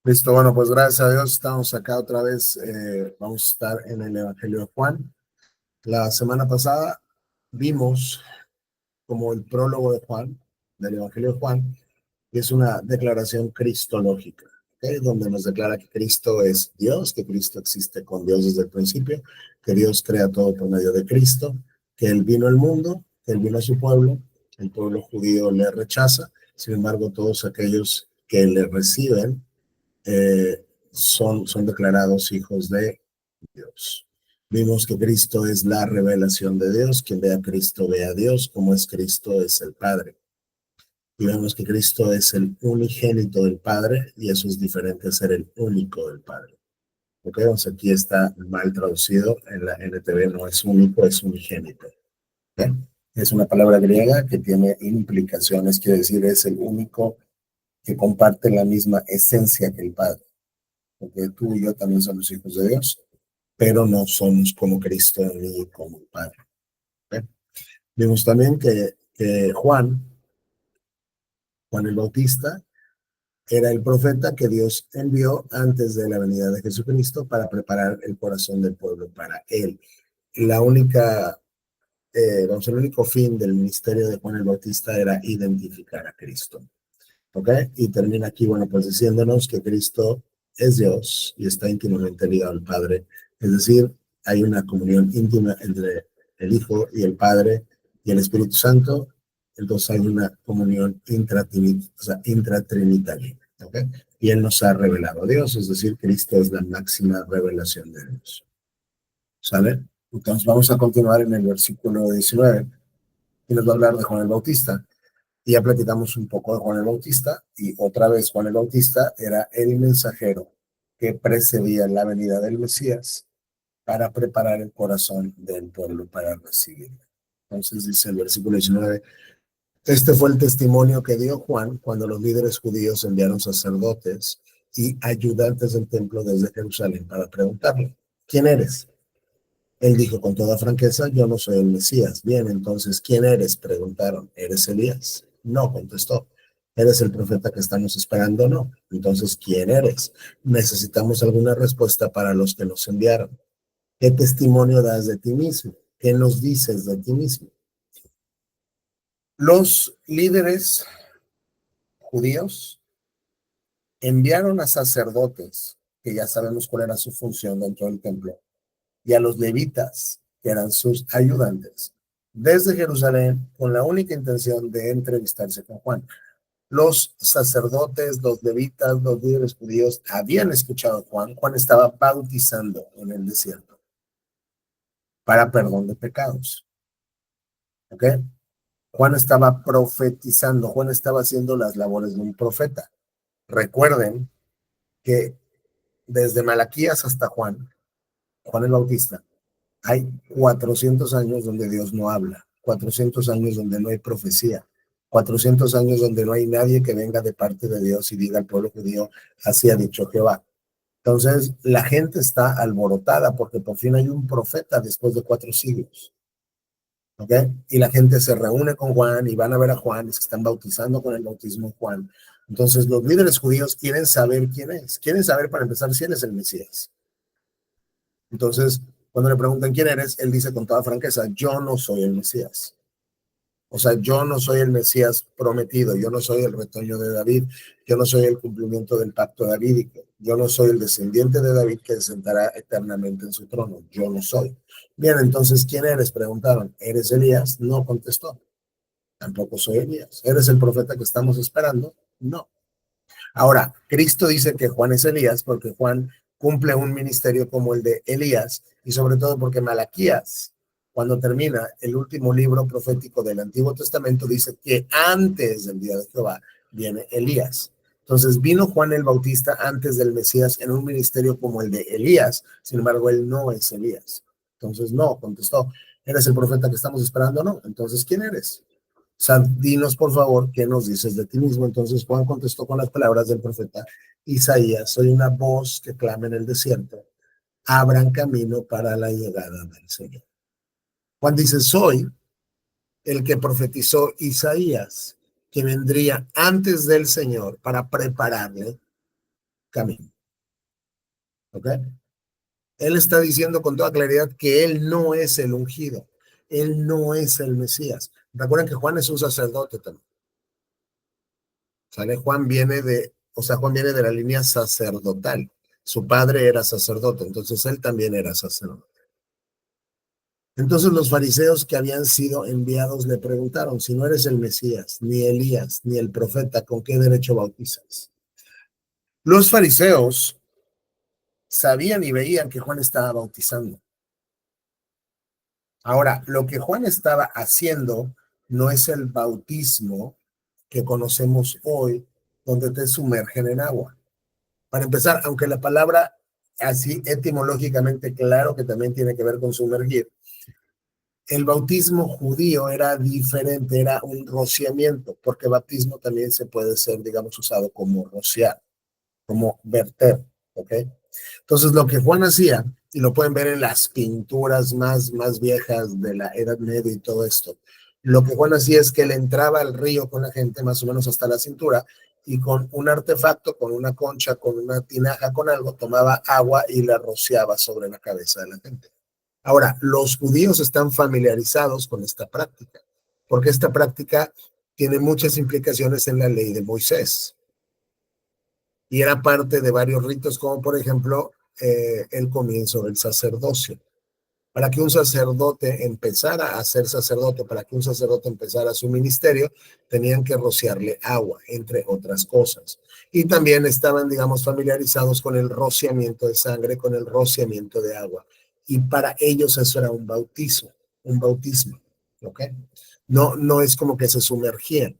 Listo, bueno, pues gracias a Dios estamos acá otra vez. Vamos a estar en el Evangelio de Juan. La semana pasada vimos como el prólogo de Juan, del Evangelio de Juan, que es una declaración cristológica, ¿ok? Donde nos declara que Cristo es Dios, que Cristo existe con Dios desde el principio, que Dios crea todo por medio de Cristo, que Él vino al mundo, que Él vino a su pueblo, el pueblo judío le rechaza, sin embargo todos aquellos que le reciben son declarados hijos de Dios. Vimos que Cristo es la revelación de Dios. Quien ve a Cristo ve a Dios, como es Cristo es el Padre. Y vemos que Cristo es el unigénito del Padre, y eso es diferente a ser el único del Padre. Ok, entonces aquí está mal traducido en la NTV, no es único, es unigénito. ¿Okay? Es una palabra griega que tiene implicaciones, quiere decir es el único que comparte la misma esencia que el Padre, porque tú y yo también somos hijos de Dios, pero no somos como Cristo ni como el Padre. ¿Okay? Vimos también que Juan el Bautista, era el profeta que Dios envió antes de la venida de Jesucristo para preparar el corazón del pueblo para él. La única, el único fin del ministerio de Juan el Bautista era identificar a Cristo. ¿Ok? Y termina aquí, bueno, pues diciéndonos que Cristo es Dios y está íntimamente ligado al Padre. Es decir, hay una comunión íntima entre el Hijo y el Padre y el Espíritu Santo. Entonces hay una comunión intratrinitaria. ¿Ok? Y Él nos ha revelado a Dios, es decir, Cristo es la máxima revelación de Dios. ¿Sale? Entonces vamos a continuar en el versículo 19 y nos va a hablar de Juan el Bautista. Y ya platicamos un poco de Juan el Bautista, y otra vez Juan el Bautista era el mensajero que precedía la venida del Mesías para preparar el corazón del pueblo para recibirlo. Entonces dice el versículo 19, este fue el testimonio que dio Juan cuando los líderes judíos enviaron sacerdotes y ayudantes del templo desde Jerusalén para preguntarle, ¿quién eres? Él dijo con toda franqueza, yo no soy el Mesías. Bien, entonces, ¿quién eres? Preguntaron. ¿Eres Elías? No, contestó. ¿Eres el profeta que estamos esperando? No. Entonces, ¿quién eres? Necesitamos alguna respuesta para los que nos enviaron. ¿Qué testimonio das de ti mismo? ¿Qué nos dices de ti mismo? Los líderes judíos enviaron a sacerdotes, que ya sabemos cuál era su función dentro del templo, y a los levitas, que eran sus ayudantes, desde Jerusalén con la única intención de entrevistarse con Juan. Los sacerdotes, los levitas, los líderes judíos habían escuchado a Juan. Juan estaba bautizando en el desierto para perdón de pecados. ¿Ok? Juan estaba profetizando, Juan estaba haciendo las labores de un profeta. Recuerden que desde Malaquías hasta Juan el Bautista, hay 400 años donde Dios no habla, 400 años donde no hay profecía, 400 años donde no hay nadie que venga de parte de Dios y diga al pueblo judío, así ha dicho Jehová. Entonces, la gente está alborotada porque por fin hay un profeta después de 4 siglos. ¿Ok? Y la gente se reúne con Juan y van a ver a Juan, y se están bautizando con el bautismo de Juan. Entonces, los líderes judíos quieren saber quién es. Quieren saber, para empezar, si él es el Mesías. Entonces, cuando le preguntan quién eres, él dice con toda franqueza, yo no soy el Mesías. O sea, yo no soy el Mesías prometido, yo no soy el retoño de David, yo no soy el cumplimiento del pacto davídico, yo no soy el descendiente de David que se sentará eternamente en su trono, yo no soy. Bien, entonces, ¿quién eres? Preguntaron. ¿Eres Elías? No contestó. Tampoco soy Elías. ¿Eres el profeta que estamos esperando? No. Ahora, Cristo dice que Juan es Elías porque Juan cumple un ministerio como el de Elías, y sobre todo porque Malaquías, cuando termina el último libro profético del Antiguo Testamento, dice que antes del día de Jehová viene Elías. Entonces vino Juan el Bautista antes del Mesías en un ministerio como el de Elías, sin embargo él no es Elías. Entonces no, contestó, ¿eres el profeta que estamos esperando? No. Entonces, ¿quién eres? Sea, dinos por favor qué nos dices de ti mismo. Entonces Juan contestó con las palabras del profeta Isaías, soy una voz que clama en el desierto, abran camino para la llegada del Señor. Juan dice, soy el que profetizó Isaías, que vendría antes del Señor para prepararle camino. ¿Ok? Él está diciendo con toda claridad que él no es el ungido, él no es el Mesías. Recuerden que Juan es un sacerdote también. ¿Sale? Juan viene de la línea sacerdotal. Su padre era sacerdote, entonces él también era sacerdote. Entonces los fariseos que habían sido enviados le preguntaron, si no eres el Mesías, ni Elías, ni el profeta, ¿con qué derecho bautizas? Los fariseos sabían y veían que Juan estaba bautizando. Ahora, lo que Juan estaba haciendo no es el bautismo que conocemos hoy, donde te sumergen en agua. Para empezar, aunque la palabra así etimológicamente, claro que también tiene que ver con sumergir, el bautismo judío era diferente, era un rociamiento, porque bautismo también se puede ser, digamos, usado como rociar, como verter, ¿ok? Entonces, lo que Juan hacía, y lo pueden ver en las pinturas más viejas de la Edad Media y todo esto, lo que Juan hacía es que él entraba al río con la gente más o menos hasta la cintura y con un artefacto, con una concha, con una tinaja, con algo, tomaba agua y la rociaba sobre la cabeza de la gente. Ahora, los judíos están familiarizados con esta práctica, porque esta práctica tiene muchas implicaciones en la ley de Moisés y era parte de varios ritos, como por ejemplo el comienzo del sacerdocio. Para que un sacerdote empezara a ser sacerdote, para que un sacerdote empezara su ministerio, tenían que rociarle agua, entre otras cosas. Y también estaban, digamos, familiarizados con el rociamiento de sangre, con el rociamiento de agua. Y para ellos eso era un bautismo, ¿ok? No es como que se sumergían.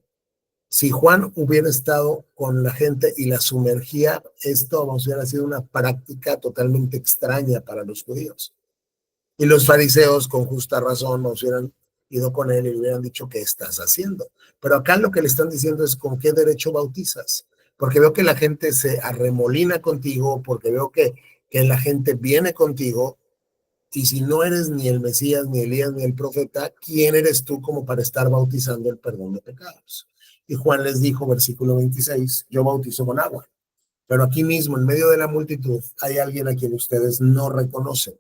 Si Juan hubiera estado con la gente y la sumergía, esto hubiera sido una práctica totalmente extraña para los judíos. Y los fariseos, con justa razón, nos hubieran ido con él y le hubieran dicho, ¿qué estás haciendo? Pero acá lo que le están diciendo es, ¿con qué derecho bautizas? Porque veo que la gente se arremolina contigo, porque veo que la gente viene contigo, y si no eres ni el Mesías, ni Elías, ni el profeta, ¿quién eres tú como para estar bautizando el perdón de pecados? Y Juan les dijo, versículo 26, yo bautizo con agua, pero aquí mismo, en medio de la multitud, hay alguien a quien ustedes no reconocen.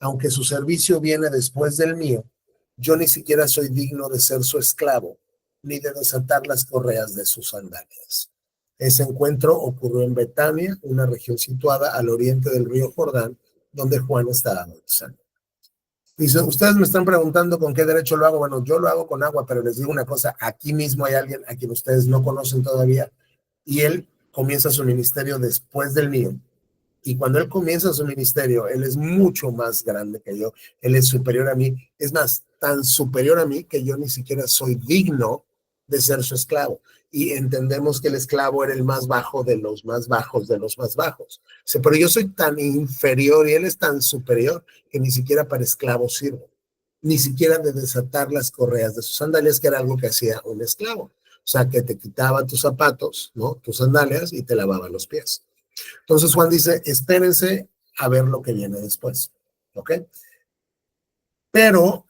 Aunque su servicio viene después del mío, yo ni siquiera soy digno de ser su esclavo, ni de desatar las correas de sus sandalias. Ese encuentro ocurrió en Betania, una región situada al oriente del río Jordán, donde Juan estaba bautizando. Dice, ustedes me están preguntando con qué derecho lo hago. Bueno, yo lo hago con agua, pero les digo una cosa, aquí mismo hay alguien a quien ustedes no conocen todavía, y él comienza su ministerio después del mío. Y cuando él comienza su ministerio, él es mucho más grande que yo, él es superior a mí, es más, tan superior a mí que yo ni siquiera soy digno de ser su esclavo. Y entendemos que el esclavo era el más bajo de los más bajos de los más bajos. O sea, pero yo soy tan inferior y él es tan superior que ni siquiera para esclavo sirvo, ni siquiera de desatar las correas de sus sandalias, que era algo que hacía un esclavo. O sea, que te quitaba tus zapatos, ¿no? Tus sandalias y te lavaba los pies. Entonces Juan dice, espérense a ver lo que viene después, ¿ok? Pero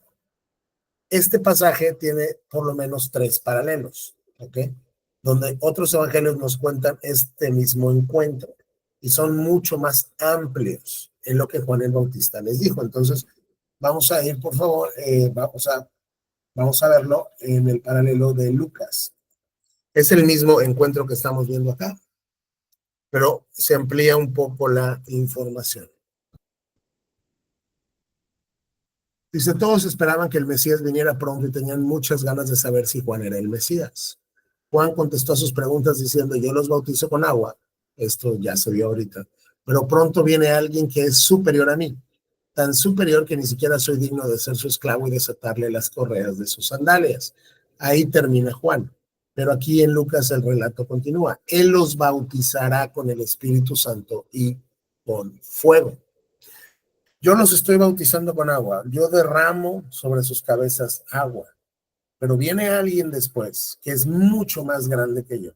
este pasaje tiene por lo menos tres paralelos, ¿ok? Donde otros evangelios nos cuentan este mismo encuentro y son mucho más amplios en lo que Juan el Bautista les dijo. Entonces, vamos a ir, por favor, vamos a verlo en el paralelo de Lucas. Es el mismo encuentro que estamos viendo acá, pero se amplía un poco la información. Dice, todos esperaban que el Mesías viniera pronto y tenían muchas ganas de saber si Juan era el Mesías. Juan contestó a sus preguntas diciendo, yo los bautizo con agua, esto ya se vio ahorita, pero pronto viene alguien que es superior a mí, tan superior que ni siquiera soy digno de ser su esclavo y desatarle las correas de sus sandalias. Ahí termina Juan, pero aquí en Lucas el relato continúa. Él los bautizará con el Espíritu Santo y con fuego. Yo los estoy bautizando con agua, yo derramo sobre sus cabezas agua, pero viene alguien después que es mucho más grande que yo,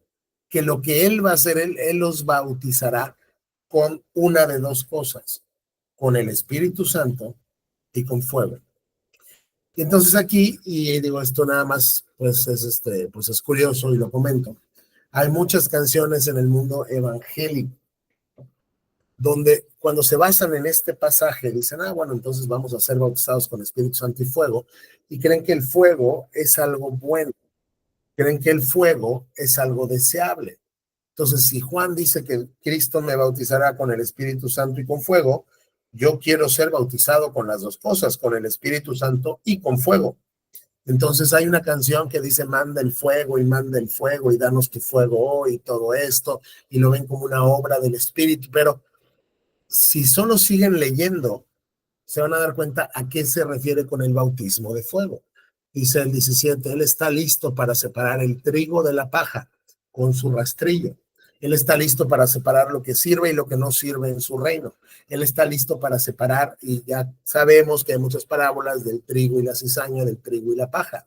que lo que él va a hacer, él los bautizará con una de dos cosas, con el Espíritu Santo y con fuego. Y entonces aquí, y digo esto nada más, pues es curioso y lo comento, hay muchas canciones en el mundo evangélico donde cuando se basan en este pasaje dicen, bueno, entonces vamos a ser bautizados con Espíritu Santo y fuego, y creen que el fuego es algo bueno, creen que el fuego es algo deseable. Entonces, si Juan dice que Cristo me bautizará con el Espíritu Santo y con fuego, yo quiero ser bautizado con las dos cosas, con el Espíritu Santo y con fuego. Entonces hay una canción que dice manda el fuego y danos tu fuego hoy y todo esto, y lo ven como una obra del Espíritu, pero si solo siguen leyendo, se van a dar cuenta a qué se refiere con el bautismo de fuego. Dice el 17, Él está listo para separar el trigo de la paja con su rastrillo. Él está listo para separar lo que sirve y lo que no sirve en su reino. Él está listo para separar, y ya sabemos que hay muchas parábolas del trigo y la cizaña, del trigo y la paja,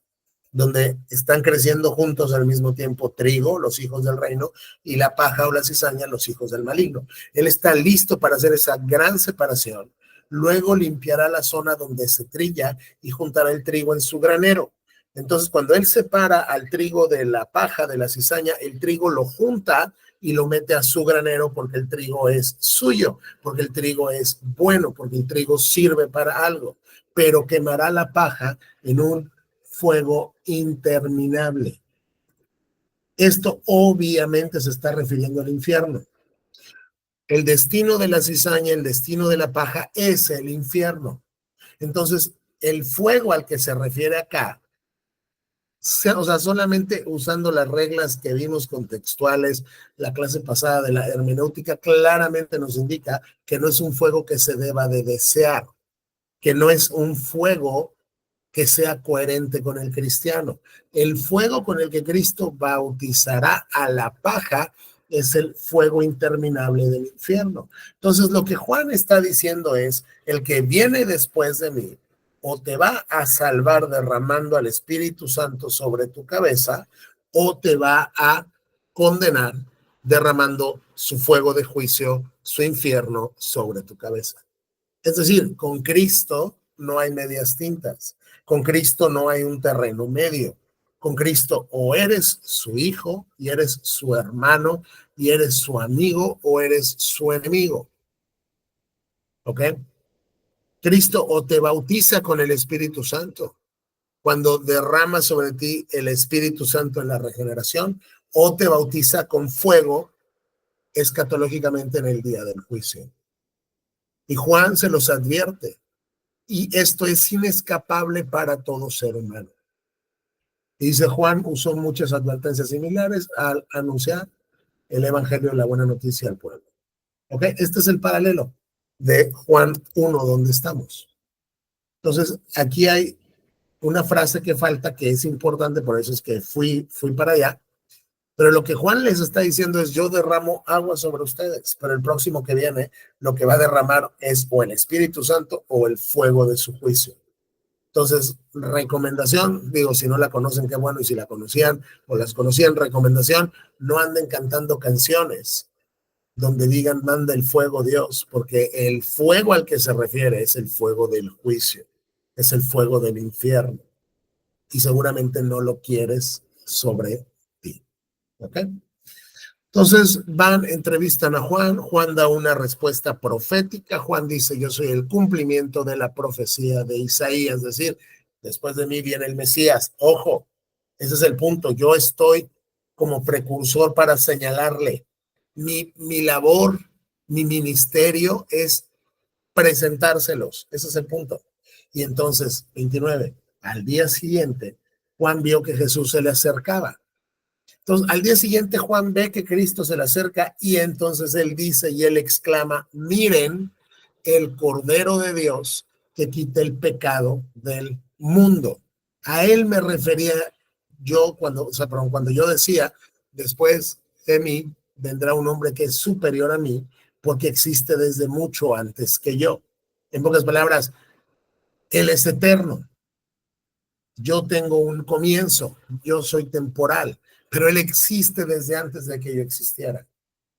donde están creciendo juntos al mismo tiempo trigo, los hijos del reino, y la paja o la cizaña, los hijos del maligno. Él está listo para hacer esa gran separación. Luego limpiará la zona donde se trilla y juntará el trigo en su granero. Entonces, cuando él separa al trigo de la paja, de la cizaña, el trigo lo junta y lo mete a su granero, porque el trigo es suyo, porque el trigo es bueno, porque el trigo sirve para algo, pero quemará la paja en un fuego interminable. Esto obviamente se está refiriendo al infierno. El destino de la cizaña, el destino de la paja es el infierno. Entonces, el fuego al que se refiere acá, o sea, solamente usando las reglas que vimos contextuales la clase pasada de la hermenéutica, claramente nos indica que no es un fuego que se deba de desear, que no es un fuego que sea coherente con el cristiano. El fuego con el que Cristo bautizará a la paja es el fuego interminable del infierno. Entonces, lo que Juan está diciendo es, el que viene después de mí, o te va a salvar derramando al Espíritu Santo sobre tu cabeza, o te va a condenar derramando su fuego de juicio, su infierno sobre tu cabeza. Es decir, con Cristo no hay medias tintas. Con Cristo no hay un terreno medio. Con Cristo o eres su hijo y eres su hermano y eres su amigo, o eres su enemigo. ¿Ok? Cristo o te bautiza con el Espíritu Santo, cuando derrama sobre ti el Espíritu Santo en la regeneración, o te bautiza con fuego escatológicamente en el día del juicio. Y Juan se los advierte. Y esto es inescapable para todo ser humano. Y dice Juan, usó muchas advertencias similares al anunciar el evangelio de la buena noticia al pueblo. ¿Ok? Este es el paralelo de Juan 1, donde estamos. Entonces, aquí hay una frase que falta, que es importante, por eso es que fui para allá. Pero lo que Juan les está diciendo es, yo derramo agua sobre ustedes, pero el próximo que viene, lo que va a derramar es o el Espíritu Santo o el fuego de su juicio. Entonces, recomendación, digo, si no la conocen, qué bueno, y si la conocían o las conocían, recomendación, no anden cantando canciones donde digan manda el fuego Dios, porque el fuego al que se refiere es el fuego del juicio, es el fuego del infierno, y seguramente no lo quieres sobre ti. ¿Ok? Entonces van, entrevistan a Juan, Juan da una respuesta profética, Juan dice, yo soy el cumplimiento de la profecía de Isaías, es decir, después de mí viene el Mesías. Ojo, ese es el punto, yo estoy como precursor para señalarle. Mi labor, mi ministerio es presentárselos, ese es el punto. Y entonces, 29, al día siguiente, Juan vio que Jesús se le acercaba. Entonces, al día siguiente, Juan ve que Cristo se le acerca, y entonces él dice y él exclama, miren el Cordero de Dios que quita el pecado del mundo. A él me refería yo cuando yo decía, después de mí vendrá un hombre que es superior a mí, porque existe desde mucho antes que yo. En pocas palabras, él es eterno. Yo tengo un comienzo, yo soy temporal, pero él existe desde antes de que yo existiera.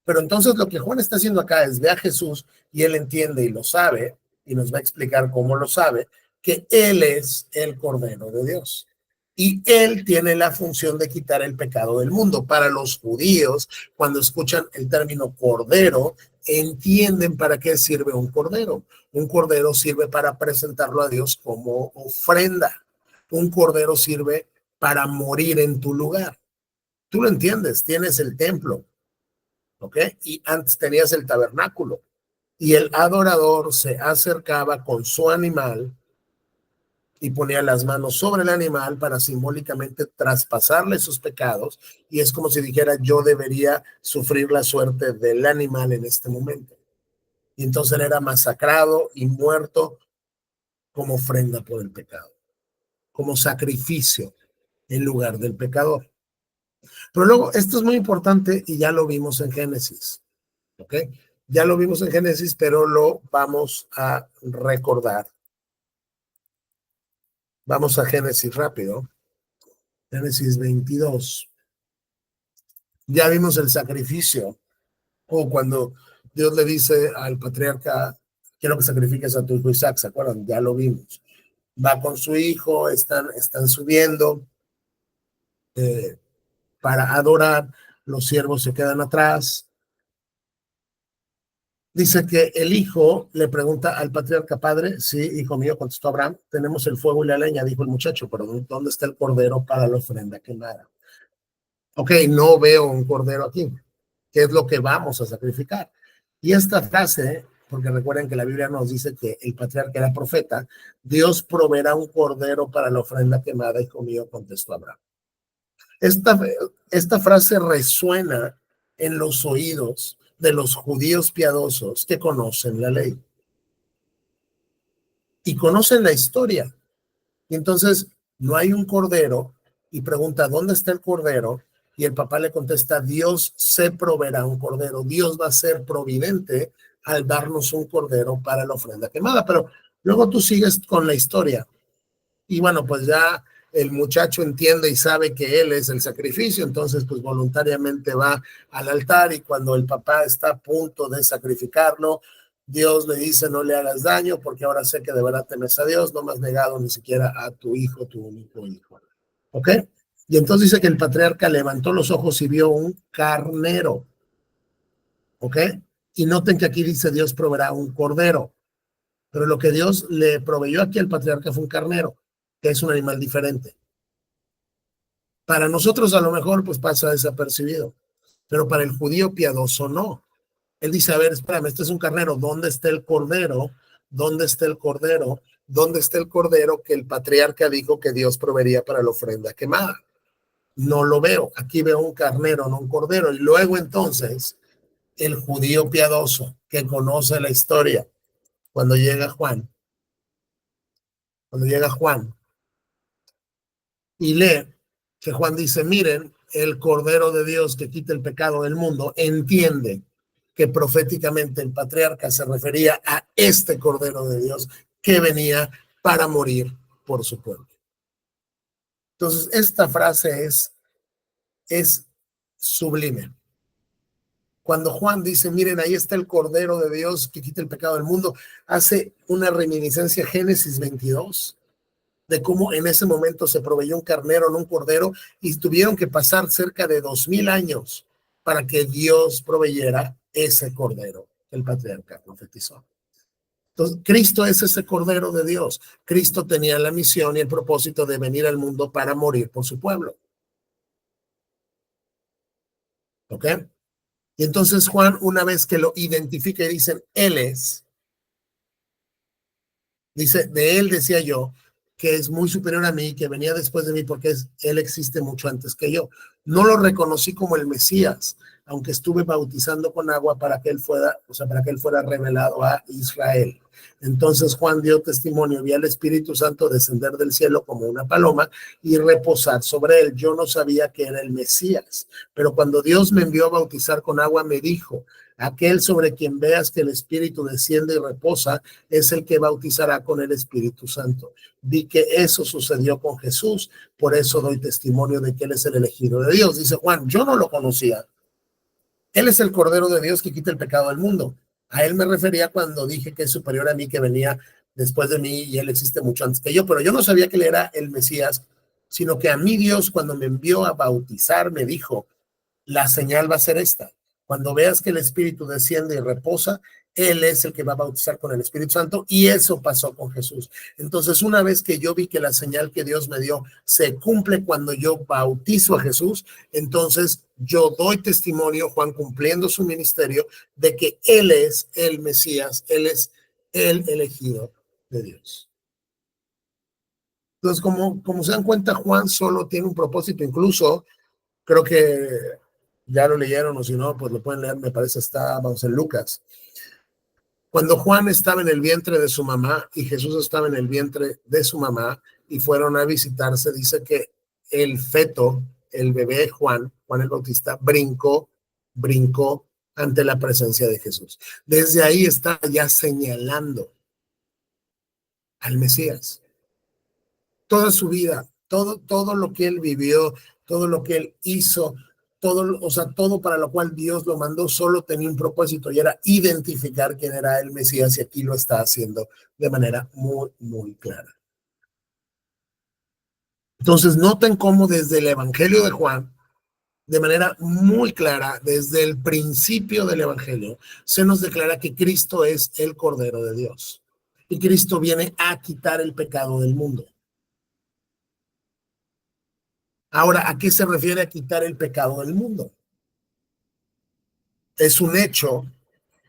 Pero entonces lo que Juan está haciendo acá es ve a Jesús, y él entiende y lo sabe, y nos va a explicar cómo lo sabe, que él es el Cordero de Dios. Y él tiene la función de quitar el pecado del mundo. Para los judíos, cuando escuchan el término cordero, entienden para qué sirve un cordero. Un cordero sirve para presentarlo a Dios como ofrenda. Un cordero sirve para morir en tu lugar. Tú lo entiendes, tienes el templo, ¿ok? Y antes tenías el tabernáculo. Y el adorador se acercaba con su animal y ponía las manos sobre el animal para simbólicamente traspasarle sus pecados, y es como si dijera: yo debería sufrir la suerte del animal en este momento. Y entonces él era masacrado y muerto como ofrenda por el pecado, como sacrificio en lugar del pecador. Pero luego, esto es muy importante y ya lo vimos en Génesis, ¿ok? Ya lo vimos en Génesis, pero lo vamos a recordar. Vamos a Génesis rápido. Génesis 22. Ya vimos el sacrificio, o cuando Dios le dice al patriarca: quiero que sacrifiques a tu hijo Isaac, ¿se acuerdan? Ya lo vimos. Va con su hijo, están subiendo para adorar, los siervos se quedan atrás. Dice que el hijo le pregunta al patriarca: padre, sí, hijo mío, contestó Abraham, tenemos el fuego y la leña, dijo el muchacho, pero ¿dónde está el cordero para la ofrenda quemada? Ok, no veo un cordero aquí. ¿Qué es lo que vamos a sacrificar? Y esta frase, porque recuerden que la Biblia nos dice que el patriarca era profeta: Dios proveerá un cordero para la ofrenda quemada, hijo mío, contestó Abraham. Esta, esta frase resuena en los oídos de los judíos piadosos que conocen la ley y conocen la historia. Y entonces no hay un cordero, y pregunta: ¿dónde está el cordero? Y el papá le contesta: Dios se proveerá un cordero, Dios va a ser providente al darnos un cordero para la ofrenda quemada. Pero luego tú sigues con la historia. Y bueno, pues ya el muchacho entiende y sabe que él es el sacrificio, entonces pues voluntariamente va al altar, y cuando el papá está a punto de sacrificarlo, Dios le dice: no le hagas daño, porque ahora sé que de verdad temes a Dios, no me has negado ni siquiera a tu hijo, tu único hijo. ¿Ok? Y entonces dice que el patriarca levantó los ojos y vio un carnero. ¿Ok? Y noten que aquí dice: Dios proveerá un cordero. Pero lo que Dios le proveyó aquí al patriarca fue un carnero, que es un animal diferente. Para nosotros a lo mejor pues pasa desapercibido, pero para el judío piadoso no. Él dice: a ver, espérame, este es un carnero, ¿dónde está el cordero? ¿Dónde está el cordero? ¿Dónde está el cordero que el patriarca dijo que Dios proveería para la ofrenda quemada? No lo veo, aquí veo un carnero, no un cordero. Y luego entonces el judío piadoso que conoce la historia, cuando llega Juan, cuando llega Juan y lee que Juan dice: miren, el Cordero de Dios que quita el pecado del mundo, entiende que proféticamente el patriarca se refería a este Cordero de Dios que venía para morir por su pueblo. Entonces, esta frase es sublime. Cuando Juan dice: miren, ahí está el Cordero de Dios que quita el pecado del mundo, hace una reminiscencia a Génesis 22, de cómo en ese momento se proveyó un carnero, no un cordero, y tuvieron que pasar cerca de 2000 años para que Dios proveyera ese cordero que el patriarca profetizó. Entonces, Cristo es ese cordero de Dios. Cristo tenía la misión y el propósito de venir al mundo para morir por su pueblo. ¿Ok? Y entonces Juan, una vez que lo identifica y dicen: él es, dice: de él decía yo que es muy superior a mí, que venía después de mí, porque él existe mucho antes que yo. No lo reconocí como el Mesías, aunque estuve bautizando con agua para que él fuera, o sea, para que él fuera revelado a Israel. Entonces Juan dio testimonio: vi al Espíritu Santo descender del cielo como una paloma y reposar sobre él. Yo no sabía que era el Mesías, pero cuando Dios me envió a bautizar con agua, me dijo: aquel sobre quien veas que el Espíritu desciende y reposa es el que bautizará con el Espíritu Santo. Vi que eso sucedió con Jesús, por eso doy testimonio de que él es el elegido de Dios. Dice Juan: yo no lo conocía. Él es el Cordero de Dios que quita el pecado del mundo. A él me refería cuando dije que es superior a mí, que venía después de mí y él existe mucho antes que yo, pero yo no sabía que él era el Mesías sino que a mí Dios cuando me envió a bautizar me dijo, la señal va a ser esta. Cuando veas que el Espíritu desciende y reposa, Él es el que va a bautizar con el Espíritu Santo y eso pasó con Jesús. Entonces, una vez que yo vi que la señal que Dios me dio se cumple cuando yo bautizo a Jesús, entonces yo doy testimonio, Juan cumpliendo su ministerio, de que Él es el Mesías, Él es el elegido de Dios. Entonces, como se dan cuenta, Juan solo tiene un propósito, incluso creo que ya lo leyeron o si no, pues lo pueden leer, me parece está, vamos, en Lucas. Cuando Juan estaba en el vientre de su mamá y Jesús estaba en el vientre de su mamá y fueron a visitarse, dice que el feto, el bebé Juan el Bautista, brincó ante la presencia de Jesús. Desde ahí está ya señalando al Mesías. Toda su vida, todo lo que él vivió, todo lo que él hizo, todo, o sea, todo para lo cual Dios lo mandó, solo tenía un propósito y era identificar quién era el Mesías y aquí lo está haciendo de manera muy, muy clara. Entonces, noten cómo desde el Evangelio de Juan, de manera muy clara, desde el principio del Evangelio, se nos declara que Cristo es el Cordero de Dios y Cristo viene a quitar el pecado del mundo. Ahora, ¿a qué se refiere a quitar el pecado del mundo? Es un hecho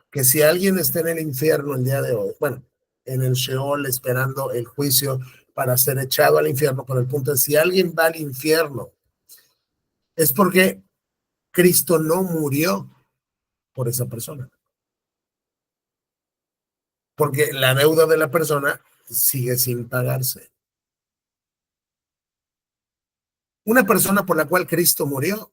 que si alguien está en el infierno el día de hoy, bueno, en el Sheol esperando el juicio para ser echado al infierno, pero el punto es, si alguien va al infierno, es porque Cristo no murió por esa persona, porque la deuda de la persona sigue sin pagarse. Una persona por la cual Cristo murió,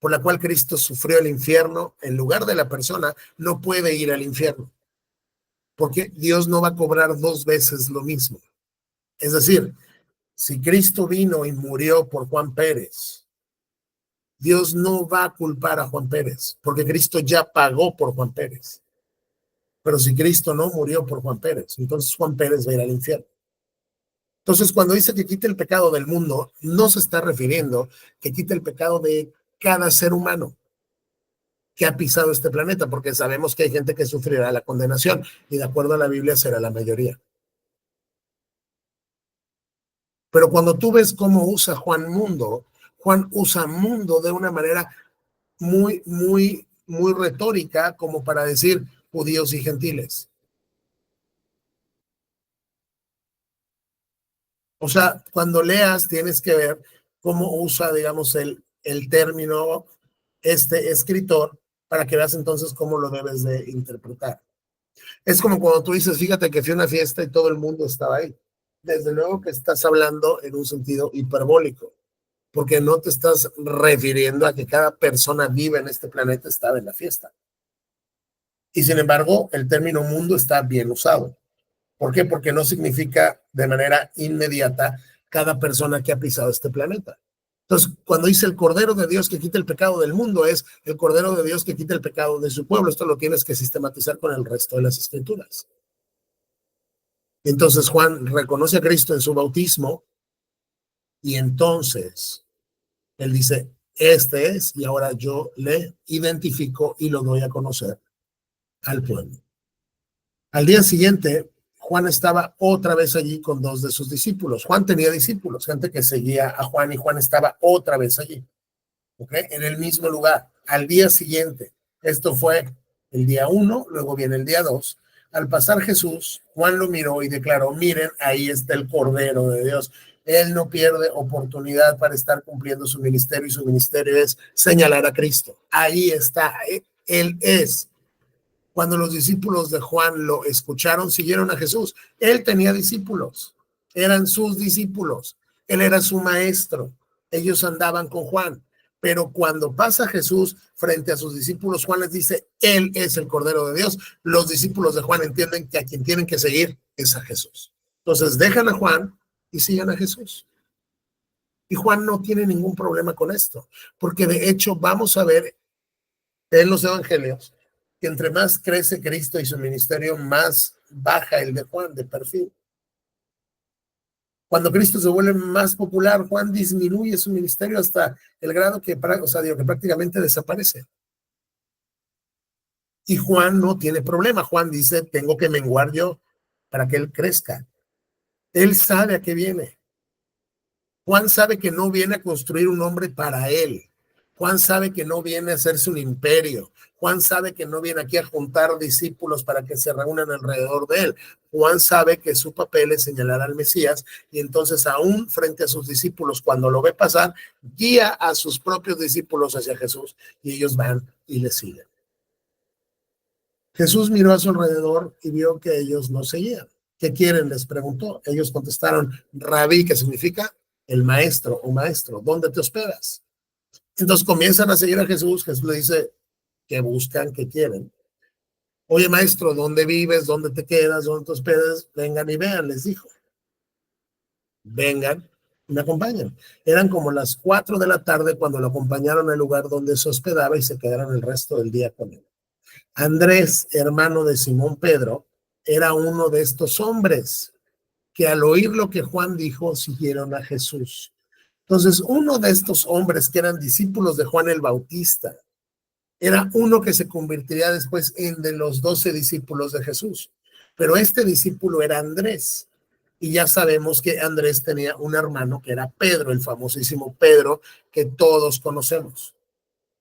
por la cual Cristo sufrió el infierno, en lugar de la persona, no puede ir al infierno, porque Dios no va a cobrar dos veces lo mismo. Es decir, si Cristo vino y murió por Juan Pérez, Dios no va a culpar a Juan Pérez, porque Cristo ya pagó por Juan Pérez. Pero si Cristo no murió por Juan Pérez, entonces Juan Pérez va a ir al infierno. Entonces, cuando dice que quite el pecado del mundo, no se está refiriendo que quite el pecado de cada ser humano que ha pisado este planeta, porque sabemos que hay gente que sufrirá la condenación y de acuerdo a la Biblia será la mayoría. Pero cuando tú ves cómo usa Juan usa mundo de una manera muy retórica como para decir judíos y gentiles. O sea, cuando leas tienes que ver cómo usa, digamos, el término este escritor para que veas entonces cómo lo debes de interpretar. Es como cuando tú dices, fíjate que fui a una fiesta y todo el mundo estaba ahí. Desde luego que estás hablando en un sentido hiperbólico, porque no te estás refiriendo a que cada persona viva en este planeta estaba en la fiesta. Y sin embargo, el término mundo está bien usado. ¿Por qué? Porque no significa de manera inmediata cada persona que ha pisado este planeta. Entonces, cuando dice el Cordero de Dios que quita el pecado del mundo, es el Cordero de Dios que quita el pecado de su pueblo. Esto lo tienes que sistematizar con el resto de las escrituras. Entonces, Juan reconoce a Cristo en su bautismo y entonces él dice, este es, y ahora yo le identifico y lo doy a conocer al pueblo. Al día siguiente, Juan estaba otra vez allí con dos de sus discípulos. Juan tenía discípulos, gente que seguía a Juan y Juan estaba otra vez allí, ¿ok? En el mismo lugar. Al día siguiente, esto fue el día 1, luego viene el día 2. Al pasar Jesús, Juan lo miró y declaró, miren, ahí está el Cordero de Dios. Él no pierde oportunidad para estar cumpliendo su ministerio y su ministerio es señalar a Cristo. Ahí está, Él es. Cuando los discípulos de Juan lo escucharon, siguieron a Jesús. Él tenía discípulos, eran sus discípulos, él era su maestro, ellos andaban con Juan. Pero cuando pasa Jesús frente a sus discípulos, Juan les dice, Él es el Cordero de Dios. Los discípulos de Juan entienden que a quien tienen que seguir es a Jesús. Entonces dejan a Juan y siguen a Jesús. Y Juan no tiene ningún problema con esto, porque de hecho vamos a ver en los evangelios que entre más crece Cristo y su ministerio, más baja el de Juan de perfil. Cuando Cristo se vuelve más popular, Juan disminuye su ministerio hasta el grado que, o sea, digo, que prácticamente desaparece. Y Juan no tiene problema. Juan dice, tengo que menguar yo para que él crezca. Él sabe a qué viene. Juan sabe que no viene a construir un hombre para él. Juan sabe que no viene a hacerse un imperio. Juan sabe que no viene aquí a juntar discípulos para que se reúnan alrededor de él. Juan sabe que su papel es señalar al Mesías y entonces aún frente a sus discípulos, cuando lo ve pasar, guía a sus propios discípulos hacia Jesús y ellos van y le siguen. Jesús miró a su alrededor y vio que ellos no seguían. ¿Qué quieren?, les preguntó. Ellos contestaron, Rabí, que significa el maestro o maestro, ¿dónde te hospedas? Entonces comienzan a seguir a Jesús. Jesús le dice, ¿qué buscan? ¿Qué quieren? Oye, maestro, ¿dónde vives? ¿Dónde te quedas? ¿Dónde te hospedas? Vengan y vean, les dijo. Vengan y me acompañan. Eran como las 4 de la tarde cuando lo acompañaron al lugar donde se hospedaba y se quedaron el resto del día con él. Andrés, hermano de Simón Pedro, era uno de estos hombres que al oír lo que Juan dijo, siguieron a Jesús. Entonces, uno de estos hombres que eran discípulos de Juan el Bautista, era uno que se convertiría después en de los 12 discípulos de Jesús. Pero este discípulo era Andrés. Y ya sabemos que Andrés tenía un hermano que era Pedro, el famosísimo Pedro que todos conocemos.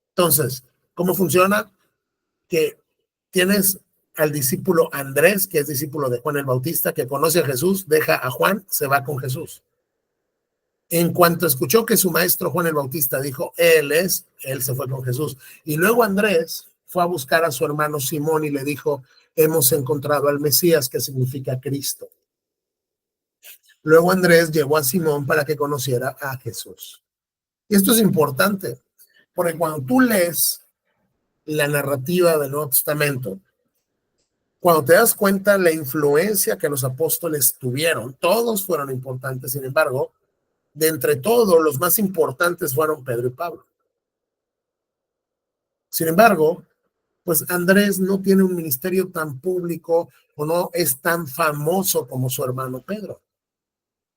Entonces, ¿cómo funciona? Que tienes al discípulo Andrés, que es discípulo de Juan el Bautista, que conoce a Jesús, deja a Juan, se va con Jesús. En cuanto escuchó que su maestro Juan el Bautista dijo, él se fue con Jesús. Y luego Andrés fue a buscar a su hermano Simón y le dijo, hemos encontrado al Mesías, que significa Cristo. Luego Andrés llevó a Simón para que conociera a Jesús. Y esto es importante, porque cuando tú lees la narrativa del Nuevo Testamento, cuando te das cuenta la influencia que los apóstoles tuvieron, todos fueron importantes, sin embargo, de entre todos, los más importantes fueron Pedro y Pablo. Sin embargo, pues Andrés no tiene un ministerio tan público o no es tan famoso como su hermano Pedro.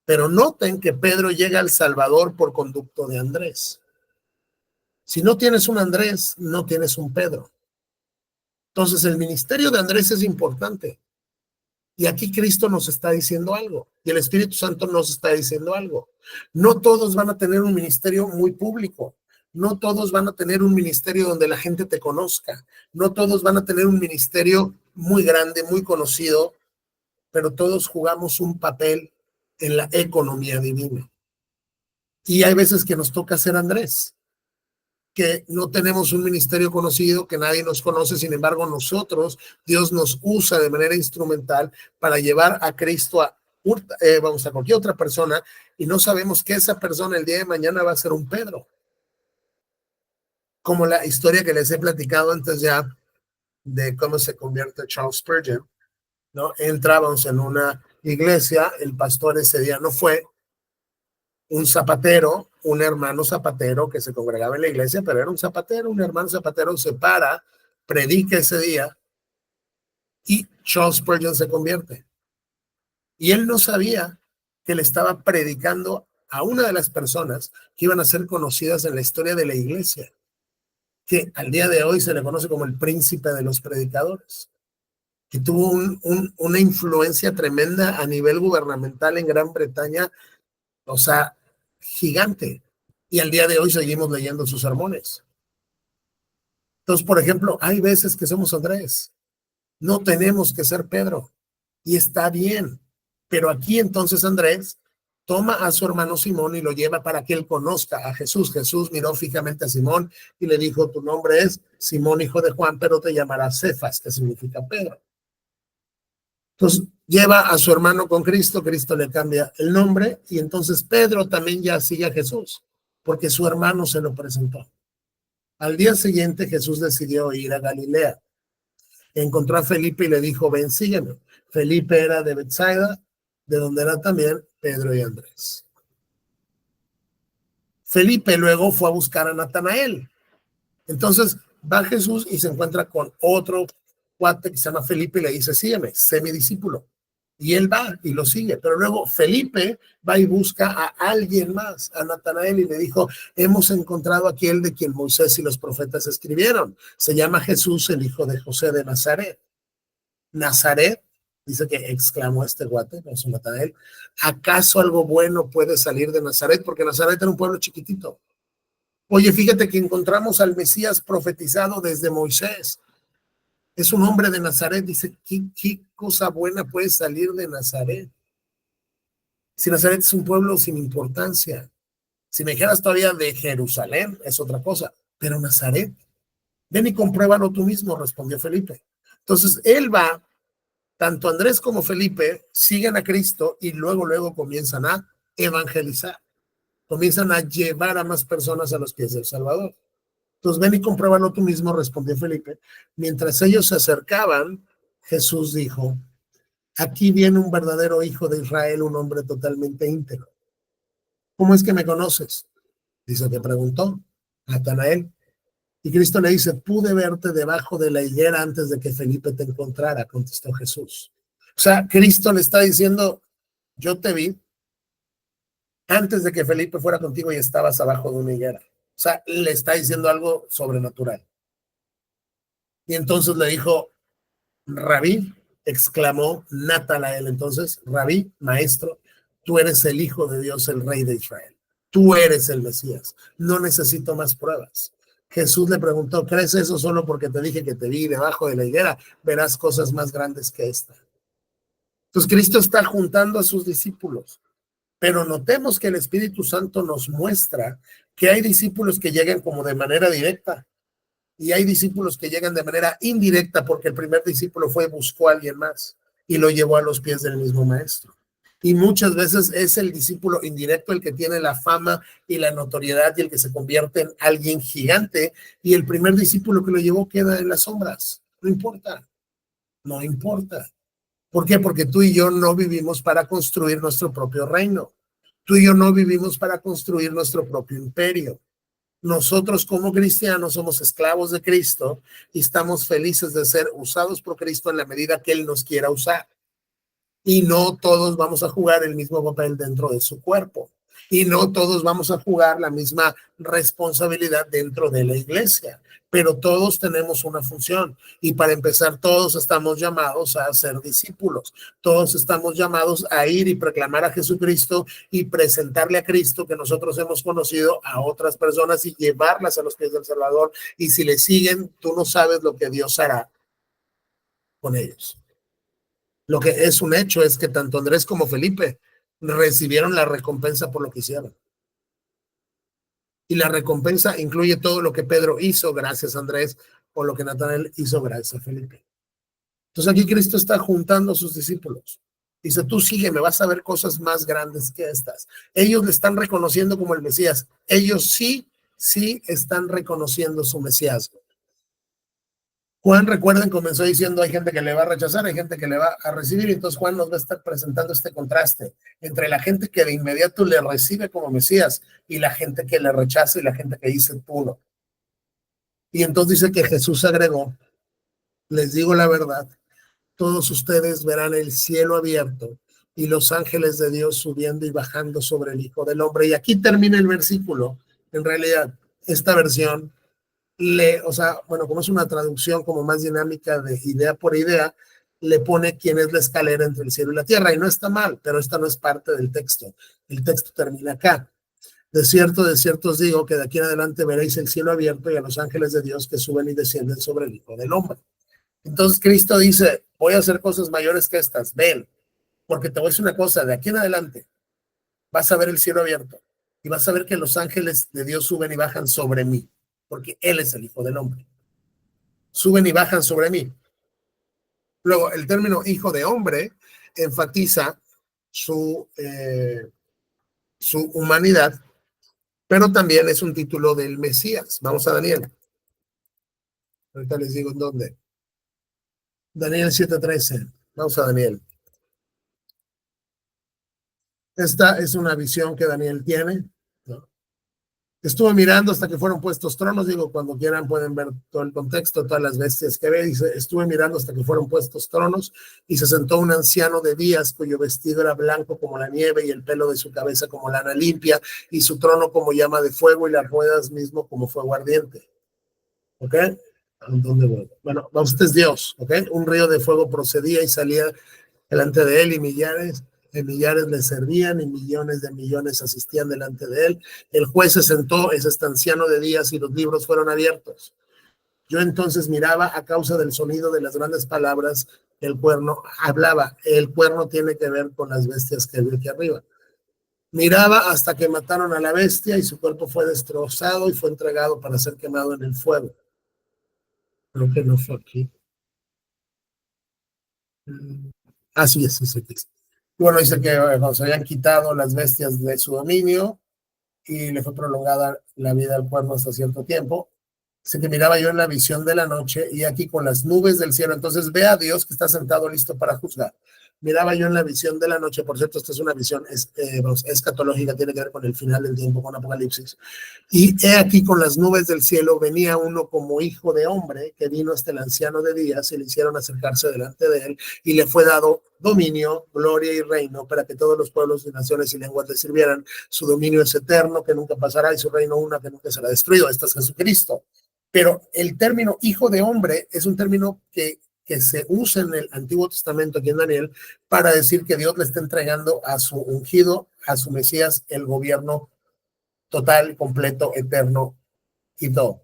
Pero noten que Pedro llega al Salvador por conducto de Andrés. Si no tienes un Andrés, no tienes un Pedro. Entonces el ministerio de Andrés es importante. Y aquí Cristo nos está diciendo algo. Y el Espíritu Santo nos está diciendo algo. No todos van a tener un ministerio muy público. No todos van a tener un ministerio donde la gente te conozca. No todos van a tener un ministerio muy grande, muy conocido, pero todos jugamos un papel en la economía divina. Y hay veces que nos toca ser Andrés, que no tenemos un ministerio conocido, que nadie nos conoce, sin embargo nosotros, Dios nos usa de manera instrumental para llevar a Cristo a cualquier otra persona y no sabemos que esa persona el día de mañana va a ser un Pedro. Como la historia que les he platicado antes ya de cómo se convierte Charles Spurgeon, ¿no? Entrábamos en una iglesia, el pastor ese día no fue, un zapatero, un hermano zapatero que se congregaba en la iglesia, pero era un zapatero, un hermano zapatero, se para, predica ese día y Charles Spurgeon se convierte. Y él no sabía que le estaba predicando a una de las personas que iban a ser conocidas en la historia de la iglesia, que al día de hoy se le conoce como el príncipe de los predicadores, que tuvo una influencia tremenda a nivel gubernamental en Gran Bretaña, o sea, gigante. Y al día de hoy seguimos leyendo sus sermones. Entonces, por ejemplo, hay veces que somos Andrés. No tenemos que ser Pedro. Y está bien. Pero aquí entonces Andrés toma a su hermano Simón y lo lleva para que él conozca a Jesús. Jesús miró fijamente a Simón y le dijo, tu nombre es Simón, hijo de Juan, pero te llamarás Cefas, que significa Pedro. Entonces lleva a su hermano con Cristo, Cristo le cambia el nombre y entonces Pedro también ya sigue a Jesús, porque su hermano se lo presentó. Al día siguiente Jesús decidió ir a Galilea. Encontró a Felipe y le dijo, ven, sígueme. Felipe era de Betsaida, de donde eran también Pedro y Andrés. Felipe luego fue a buscar a Natanael. Entonces va Jesús y se encuentra con otro cuate que se llama Felipe y le dice, sígueme, sé mi discípulo. Y él va y lo sigue. Pero luego Felipe va y busca a alguien más, a Natanael, y le dijo, hemos encontrado a aquel de quien Moisés y los profetas escribieron. Se llama Jesús, el hijo de José de Nazaret. Nazaret, dice que exclamó este guate, no es un Natanael, ¿acaso algo bueno puede salir de Nazaret? Porque Nazaret era un pueblo chiquitito. Oye, fíjate que encontramos al Mesías profetizado desde Moisés. Es un hombre de Nazaret. Dice, ¿qué cosa buena puede salir de Nazaret? Si Nazaret es un pueblo sin importancia. Si me dijeras todavía de Jerusalén, es otra cosa. Pero Nazaret, ven y compruébalo tú mismo, respondió Felipe. Entonces, él va, tanto Andrés como Felipe siguen a Cristo y luego comienzan a evangelizar. Comienzan a llevar a más personas a los pies del Salvador. Entonces, ven y compruébalo tú mismo, respondió Felipe. Mientras ellos se acercaban, Jesús dijo, aquí viene un verdadero hijo de Israel, un hombre totalmente íntegro. ¿Cómo es que me conoces? Dice que preguntó Natanael. Y Cristo le dice, pude verte debajo de la higuera antes de que Felipe te encontrara, contestó Jesús. O sea, Cristo le está diciendo, yo te vi antes de que Felipe fuera contigo y estabas abajo de una higuera. O sea, le está diciendo algo sobrenatural. Y entonces le dijo, Rabí, exclamó Natanael entonces, Rabí, maestro, tú eres el Hijo de Dios, el Rey de Israel. Tú eres el Mesías. No necesito más pruebas. Jesús le preguntó, ¿crees eso solo porque te dije que te vi debajo de la higuera? Verás cosas más grandes que esta. Entonces Cristo está juntando a sus discípulos. Pero notemos que el Espíritu Santo nos muestra que hay discípulos que llegan como de manera directa y hay discípulos que llegan de manera indirecta porque el primer discípulo fue y buscó a alguien más y lo llevó a los pies del mismo maestro. Y muchas veces es el discípulo indirecto el que tiene la fama y la notoriedad y el que se convierte en alguien gigante y el primer discípulo que lo llevó queda en las sombras. No importa, no importa. ¿Por qué? Porque tú y yo no vivimos para construir nuestro propio reino. Tú y yo no vivimos para construir nuestro propio imperio. Nosotros como cristianos somos esclavos de Cristo y estamos felices de ser usados por Cristo en la medida que Él nos quiera usar. Y no todos vamos a jugar el mismo papel dentro de su cuerpo. Y no todos vamos a jugar la misma responsabilidad dentro de la iglesia, pero todos tenemos una función. Y para empezar, todos estamos llamados a ser discípulos. Todos estamos llamados a ir y proclamar a Jesucristo y presentarle a Cristo que nosotros hemos conocido a otras personas y llevarlas a los pies del Salvador. Y si le siguen, tú no sabes lo que Dios hará con ellos. Lo que es un hecho es que tanto Andrés como Felipe recibieron la recompensa por lo que hicieron. Y la recompensa incluye todo lo que Pedro hizo gracias a Andrés o lo que Natanael hizo gracias a Felipe. Entonces aquí Cristo está juntando a sus discípulos. Dice, tú sígueme, vas a ver cosas más grandes que estas. Ellos le están reconociendo como el Mesías. Ellos sí están reconociendo su Mesías. Juan, recuerden, comenzó diciendo, hay gente que le va a rechazar, hay gente que le va a recibir, y entonces Juan nos va a estar presentando este contraste entre la gente que de inmediato le recibe como Mesías y la gente que le rechaza y la gente que dice tú no. Y entonces dice que Jesús agregó, les digo la verdad, todos ustedes verán el cielo abierto y los ángeles de Dios subiendo y bajando sobre el Hijo del Hombre. Y aquí termina el versículo. En realidad, esta versión o sea, bueno, como es una traducción como más dinámica de idea por idea, le pone quién es la escalera entre el cielo y la tierra, y no está mal, pero esta no es parte del texto. El texto termina acá. De cierto os digo que de aquí en adelante veréis el cielo abierto y a los ángeles de Dios que suben y descienden sobre el Hijo del Hombre. Entonces Cristo dice, voy a hacer cosas mayores que estas, ven, porque te voy a decir una cosa, de aquí en adelante vas a ver el cielo abierto y vas a ver que los ángeles de Dios suben y bajan sobre mí, porque Él es el Hijo del Hombre. Suben y bajan sobre mí. Luego, el término hijo de hombre enfatiza su humanidad, pero también es un título del Mesías. Vamos a Daniel. Ahorita les digo en dónde. Daniel 7:13. Vamos a Daniel. Esta es una visión que Daniel tiene, ¿no? Estuve mirando hasta que fueron puestos tronos, digo, cuando quieran pueden ver todo el contexto, todas las bestias que ve, dice, estuve mirando hasta que fueron puestos tronos, y se sentó un anciano de días, cuyo vestido era blanco como la nieve, y el pelo de su cabeza como lana limpia, y su trono como llama de fuego, y las ruedas mismo como fuego ardiente. ¿Ok? ¿Dónde voy? Bueno, usted es Dios, ¿ok? Un río de fuego procedía y salía delante de él, y millares de millares le servían, y millones de millones asistían delante de él. El juez se sentó, es este anciano de días, y los libros fueron abiertos. Yo entonces miraba a causa del sonido de las grandes palabras que el cuerno hablaba. El cuerno tiene que ver con las bestias que ve aquí arriba. Miraba hasta que mataron a la bestia, y su cuerpo fue destrozado y fue entregado para ser quemado en el fuego. Creo que no fue aquí. Así es, sí, sí. Bueno, dice que se habían quitado las bestias de su dominio, y le fue prolongada la vida al cuerno hasta cierto tiempo. Se que miraba yo en la visión de la noche, y aquí con las nubes del cielo. Entonces ve a Dios que está sentado listo para juzgar. Miraba yo en la visión de la noche, por cierto, esta es una visión escatológica, tiene que ver con el final del tiempo, con Apocalipsis. Y he aquí con las nubes del cielo venía uno como hijo de hombre, que vino hasta el anciano de días, y le hicieron acercarse delante de él, y le fue dado dominio, gloria y reino, para que todos los pueblos y naciones y lenguas le sirvieran. Su dominio es eterno, que nunca pasará, y su reino una que nunca será destruido. Este es Jesucristo. Pero el término hijo de hombre es un término que se usa en el Antiguo Testamento, aquí en Daniel, para decir que Dios le está entregando a su ungido, a su Mesías, el gobierno total, completo, eterno y todo.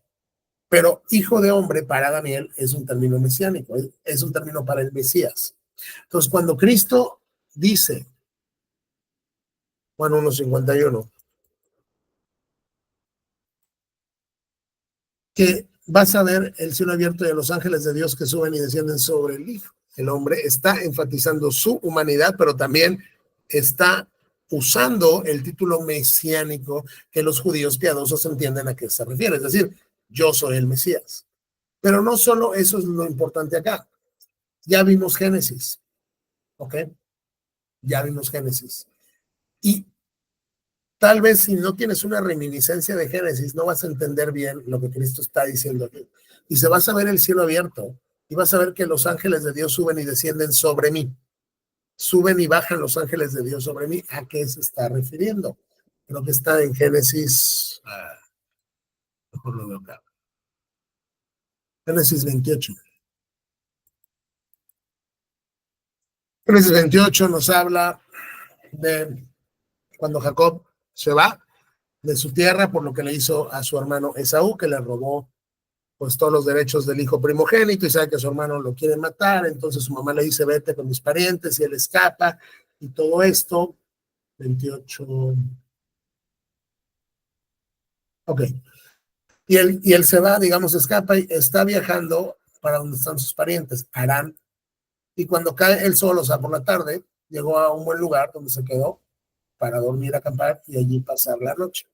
Pero hijo de hombre para Daniel es un término mesiánico, es un término para el Mesías. Entonces, cuando Cristo dice, Juan 1:51, que vas a ver el cielo abierto y a los ángeles de Dios que suben y descienden sobre el Hijo. El hombre está enfatizando su humanidad, pero también está usando el título mesiánico que los judíos piadosos entienden a qué se refiere. Es decir, yo soy el Mesías. Pero no solo eso es lo importante acá. Ya vimos Génesis, ¿ok? Ya vimos Génesis. Y tal vez si no tienes una reminiscencia de Génesis, no vas a entender bien lo que Cristo está diciendo aquí. Y se vas a ver el cielo abierto, y vas a ver que los ángeles de Dios suben y descienden sobre mí. Suben y bajan los ángeles de Dios sobre mí. ¿A qué se está refiriendo? Creo que está en Génesis, mejor lo veo acá. Génesis 28. Génesis 28 nos habla de cuando Jacob se va de su tierra por lo que le hizo a su hermano Esaú, que le robó pues todos los derechos del hijo primogénito, y sabe que su hermano lo quiere matar. Entonces su mamá le dice, vete con mis parientes, y él escapa, y todo esto. 28. Ok. Y él se va, digamos, escapa, y está viajando para donde están sus parientes, Harán. Y cuando cae el sol, o sea, por la tarde, llegó a un buen lugar donde se quedó para dormir, acampar y allí pasar la noche.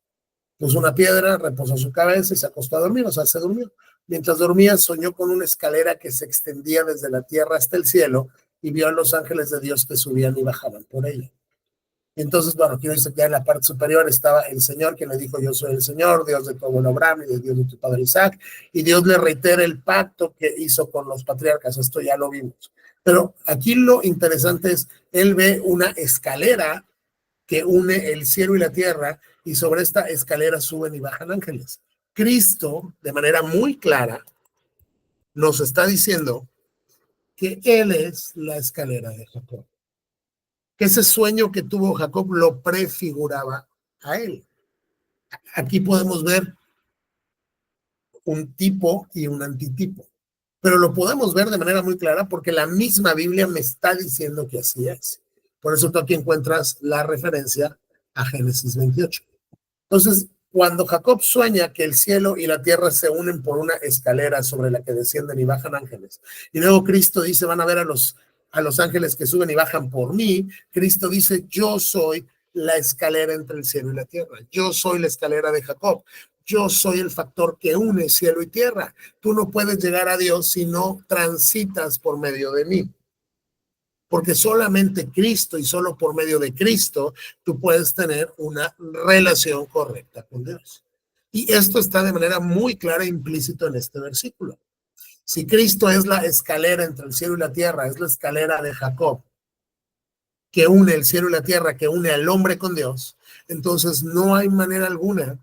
Puso una piedra, reposó su cabeza y se acostó a dormir, o sea, se durmió. Mientras dormía, soñó con una escalera que se extendía desde la tierra hasta el cielo, y vio a los ángeles de Dios que subían y bajaban por ella. Entonces, bueno, quiero decir que en la parte superior estaba el Señor, que le dijo, yo soy el Señor, Dios de tu abuelo Abraham y de Dios de tu padre Isaac, y Dios le reitera el pacto que hizo con los patriarcas. Esto ya lo vimos. Pero aquí lo interesante es, él ve una escalera que une el cielo y la tierra, y sobre esta escalera suben y bajan ángeles. Cristo, de manera muy clara, nos está diciendo que Él es la escalera de Jacob. Que ese sueño que tuvo Jacob lo prefiguraba a Él. Aquí podemos ver un tipo y un antitipo, pero lo podemos ver de manera muy clara porque la misma Biblia me está diciendo que así es. Por eso tú aquí encuentras la referencia a Génesis 28. Entonces, cuando Jacob sueña que el cielo y la tierra se unen por una escalera sobre la que descienden y bajan ángeles, y luego Cristo dice, van a ver a los ángeles que suben y bajan por mí, Cristo dice, yo soy la escalera entre el cielo y la tierra, yo soy la escalera de Jacob, yo soy el factor que une cielo y tierra. Tú no puedes llegar a Dios si no transitas por medio de mí, porque solamente Cristo y solo por medio de Cristo tú puedes tener una relación correcta con Dios. Y esto está de manera muy clara e implícito en este versículo. Si Cristo es la escalera entre el cielo y la tierra, es la escalera de Jacob, que une el cielo y la tierra, que une al hombre con Dios, entonces no hay manera alguna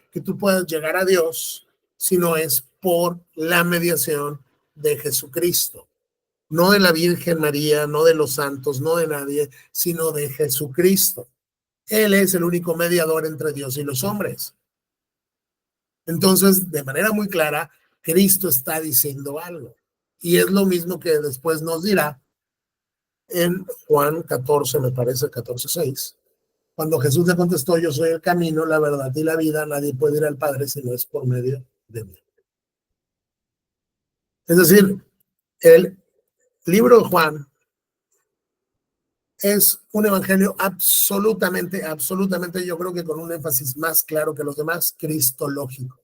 que tú puedas llegar a Dios si no es por la mediación de Jesucristo. No de la Virgen María, no de los santos, no de nadie, sino de Jesucristo. Él es el único mediador entre Dios y los hombres. Entonces, de manera muy clara, Cristo está diciendo algo. Y es lo mismo que después nos dirá en Juan 14, me parece, 14:6. Cuando Jesús le contestó, yo soy el camino, la verdad y la vida, nadie puede ir al Padre si no es por medio de mí. Es decir, el libro de Juan es un evangelio absolutamente, yo creo que con un énfasis más claro que los demás, cristológico.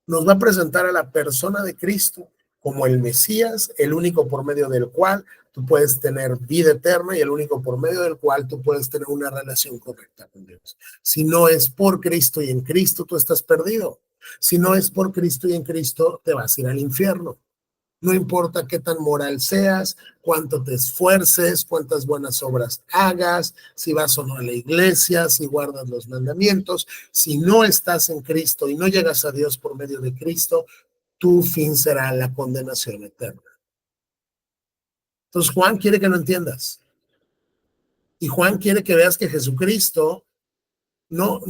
Nos va a presentar a la persona de Cristo como el Mesías, el único por medio del cual tú puedes tener vida eterna y el único por medio del cual tú puedes tener una relación correcta con Dios. Si no es por Cristo y en Cristo, tú estás perdido. Si no es por Cristo y en Cristo, te vas a ir al infierno. No importa qué tan moral seas, cuánto te esfuerces, cuántas buenas obras hagas, si vas o no a la iglesia, si guardas los mandamientos, si no estás en Cristo y no llegas a Dios por medio de Cristo, tu fin será la condenación eterna. Entonces Juan quiere que lo entiendas. Y Juan quiere que veas que Jesucristo no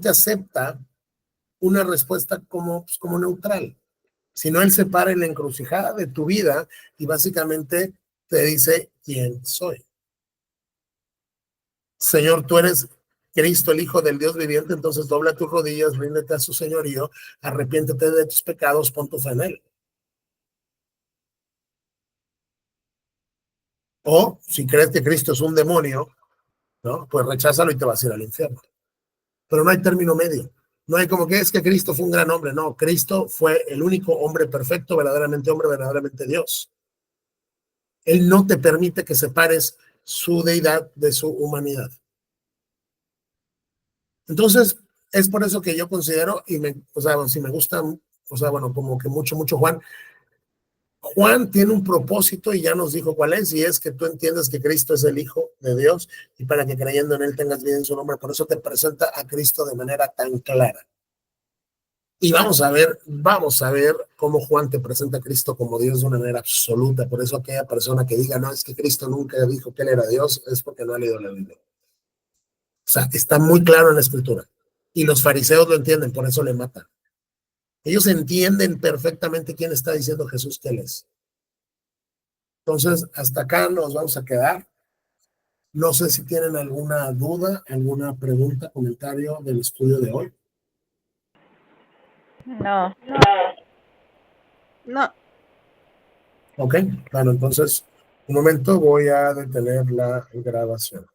te acepta una respuesta como neutral, sino él se para en la encrucijada de tu vida y básicamente te dice quién soy. Señor, tú eres Cristo, el Hijo del Dios viviente, entonces dobla tus rodillas, ríndete a su señorío, arrepiéntete de tus pecados, pon tu fe en él. O si crees que Cristo es un demonio, ¿no? Pues recházalo y te vas a ir al infierno. Pero no hay término medio. No hay como que es que Cristo fue un gran hombre. No, Cristo fue el único hombre perfecto, verdaderamente hombre, verdaderamente Dios. Él no te permite que separes su deidad de su humanidad. Entonces, es por eso que yo considero, si me gusta, como que mucho Juan. Juan tiene un propósito y ya nos dijo cuál es, y es que tú entiendas que Cristo es el Hijo de Dios y para que creyendo en él tengas vida en su nombre. Por eso te presenta a Cristo de manera tan clara. Y vamos a ver cómo Juan te presenta a Cristo como Dios de una manera absoluta. Por eso aquella persona que diga, no, es que Cristo nunca dijo que él era Dios, es porque no ha leído la Biblia. O sea, está muy claro en la Escritura. Y los fariseos lo entienden, por eso le matan. Ellos entienden perfectamente quién está diciendo Jesús que él es. Entonces, hasta acá nos vamos a quedar. No sé si tienen alguna duda, alguna pregunta, comentario del estudio de hoy. No. Ok, bueno, entonces, un momento, voy a detener la grabación.